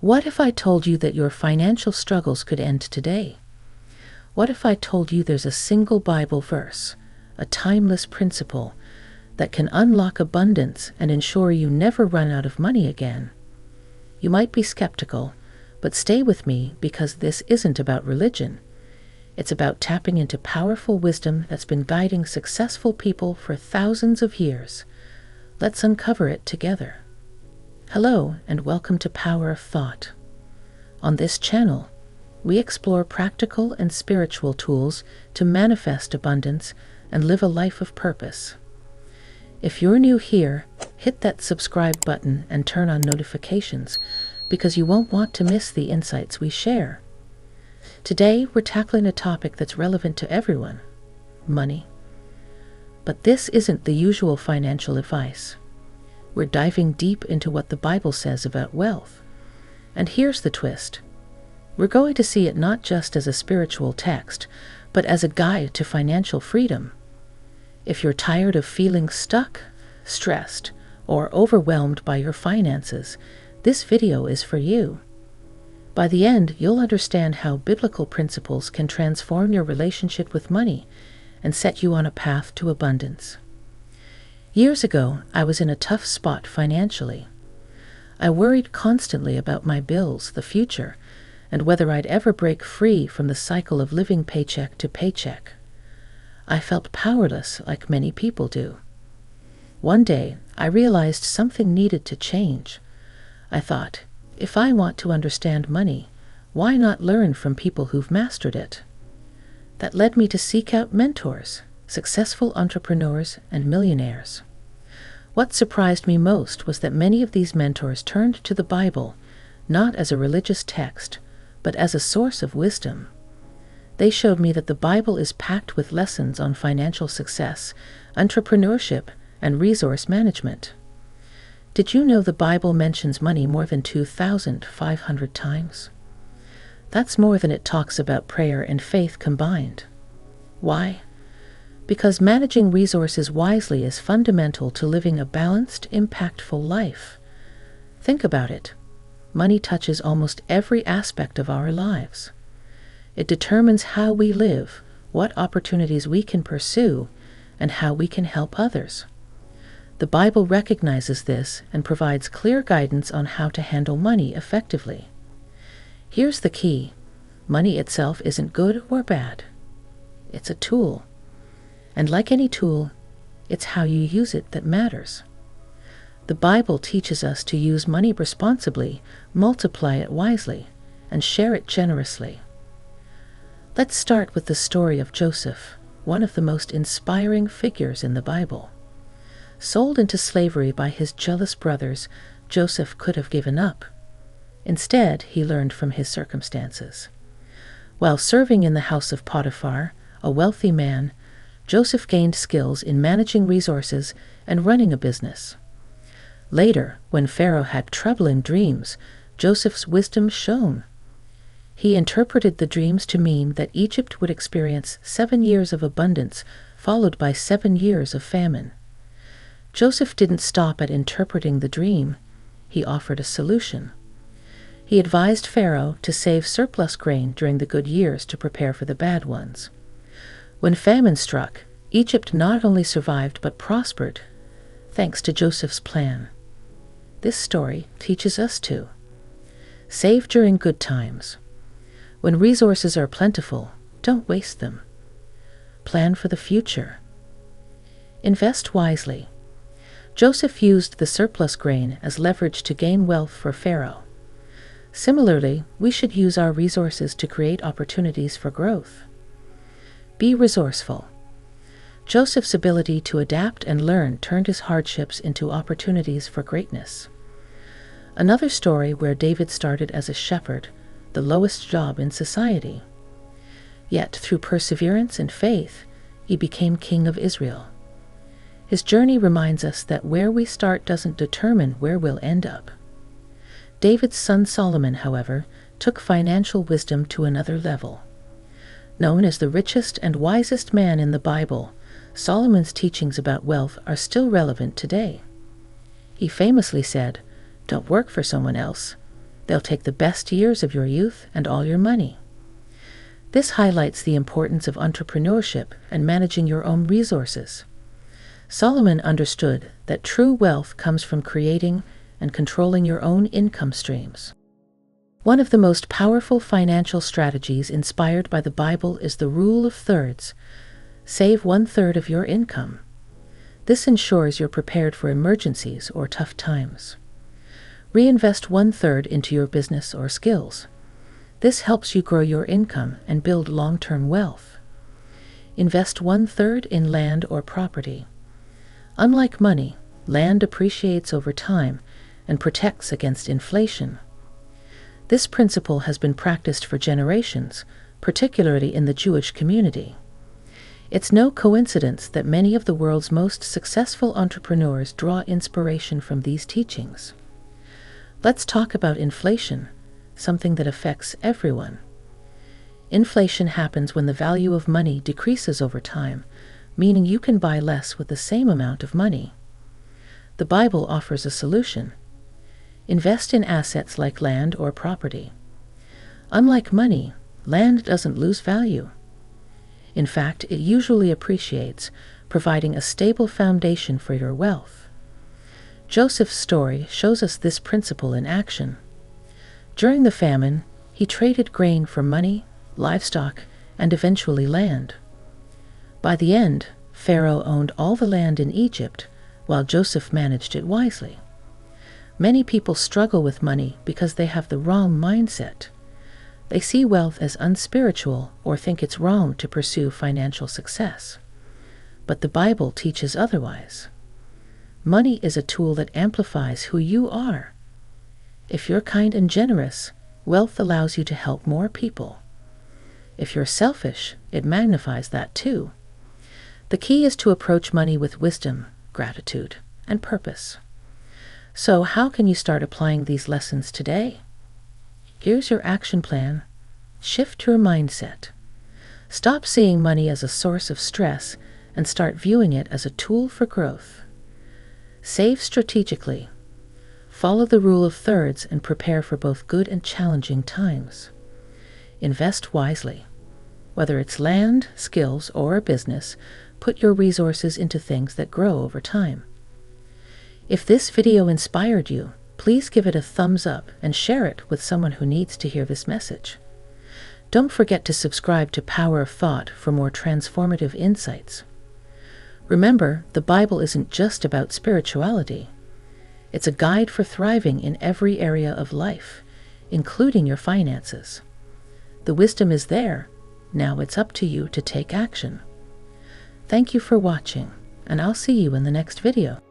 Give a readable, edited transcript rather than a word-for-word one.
What if I told you that your financial struggles could end today? What if I told you there's a single Bible verse, a timeless principle, that can unlock abundance and ensure you never run out of money again? You might be skeptical, but stay with me because this isn't about religion. It's about tapping into powerful wisdom that's been guiding successful people for thousands of years. Let's uncover it together. Hello, and welcome to Power of Thought. On this channel, we explore practical and spiritual tools to manifest abundance and live a life of purpose. If you're new here, hit that subscribe button and turn on notifications because you won't want to miss the insights we share. Today, we're tackling a topic that's relevant to everyone: money. But this isn't the usual financial advice. We're diving deep into what the Bible says about wealth. And here's the twist. We're going to see it not just as a spiritual text, but as a guide to financial freedom. If you're tired of feeling stuck, stressed, or overwhelmed by your finances, this video is for you. By the end, you'll understand how biblical principles can transform your relationship with money and set you on a path to abundance. Years ago, I was in a tough spot financially. I worried constantly about my bills, the future, and whether I'd ever break free from the cycle of living paycheck to paycheck. I felt powerless, like many people do. One day, I realized something needed to change. I thought, if I want to understand money, why not learn from people who've mastered it? That led me to seek out mentors, successful entrepreneurs, and millionaires. What surprised me most was that many of these mentors turned to the Bible, not as a religious text, but as a source of wisdom. They showed me that the Bible is packed with lessons on financial success, entrepreneurship, and resource management. Did you know the Bible mentions money more than 2,500 times? That's more than it talks about prayer and faith combined. Why? Because managing resources wisely is fundamental to living a balanced, impactful life. Think about it. Money touches almost every aspect of our lives. It determines how we live, what opportunities we can pursue, and how we can help others. The Bible recognizes this and provides clear guidance on how to handle money effectively. Here's the key. Money itself isn't good or bad. It's a tool. And like any tool, it's how you use it that matters. The Bible teaches us to use money responsibly, multiply it wisely, and share it generously. Let's start with the story of Joseph, one of the most inspiring figures in the Bible. Sold into slavery by his jealous brothers, Joseph could have given up. Instead, he learned from his circumstances. While serving in the house of Potiphar, a wealthy man, Joseph gained skills in managing resources and running a business. Later, when Pharaoh had troubling dreams, Joseph's wisdom shone. He interpreted the dreams to mean that Egypt would experience 7 years of abundance, followed by 7 years of famine. Joseph didn't stop at interpreting the dream. He offered a solution. He advised Pharaoh to save surplus grain during the good years to prepare for the bad ones. When famine struck, Egypt not only survived but prospered, thanks to Joseph's plan. This story teaches us to save during good times. When resources are plentiful, don't waste them. Plan for the future. Invest wisely. Joseph used the surplus grain as leverage to gain wealth for Pharaoh. Similarly, we should use our resources to create opportunities for growth. Be resourceful. Joseph's ability to adapt and learn turned his hardships into opportunities for greatness. Another story where David started as a shepherd, the lowest job in society. Yet, through perseverance and faith, he became king of Israel. His journey reminds us that where we start doesn't determine where we'll end up. David's son Solomon, however, took financial wisdom to another level. Known as the richest and wisest man in the Bible, Solomon's teachings about wealth are still relevant today. He famously said, "Don't work for someone else. They'll take the best years of your youth and all your money. This highlights the importance of entrepreneurship and managing your own resources. Solomon understood that true wealth comes from creating and controlling your own income streams. One of the most powerful financial strategies inspired by the Bible is the rule of thirds. Save 1/3 of your income. This ensures you're prepared for emergencies or tough times. Reinvest 1/3 into your business or skills. This helps you grow your income and build long-term wealth. Invest 1/3 in land or property. Unlike money, land appreciates over time and protects against inflation. This principle has been practiced for generations, particularly in the Jewish community. It's no coincidence that many of the world's most successful entrepreneurs draw inspiration from these teachings. Let's talk about inflation, something that affects everyone. Inflation happens when the value of money decreases over time, meaning you can buy less with the same amount of money. The Bible offers a solution. Invest in assets like land or property. Unlike money, land doesn't lose value. In fact, it usually appreciates, providing a stable foundation for your wealth. Joseph's story shows us this principle in action. During the famine, he traded grain for money, livestock, and eventually land. By the end, Pharaoh owned all the land in Egypt, while Joseph managed it wisely. Many people struggle with money because they have the wrong mindset. They see wealth as unspiritual or think it's wrong to pursue financial success. But the Bible teaches otherwise. Money is a tool that amplifies who you are. If you're kind and generous, wealth allows you to help more people. If you're selfish, it magnifies that too. The key is to approach money with wisdom, gratitude, and purpose. So how can you start applying these lessons today? Here's your action plan. Shift your mindset. Stop seeing money as a source of stress and start viewing it as a tool for growth. Save strategically. Follow the rule of thirds and prepare for both good and challenging times. Invest wisely. Whether it's land, skills, or a business, put your resources into things that grow over time. If this video inspired you, please give it a thumbs up and share it with someone who needs to hear this message. Don't forget to subscribe to Power of Thought for more transformative insights. Remember, the Bible isn't just about spirituality. It's a guide for thriving in every area of life, including your finances. The wisdom is there. Now it's up to you to take action. Thank you for watching, and I'll see you in the next video.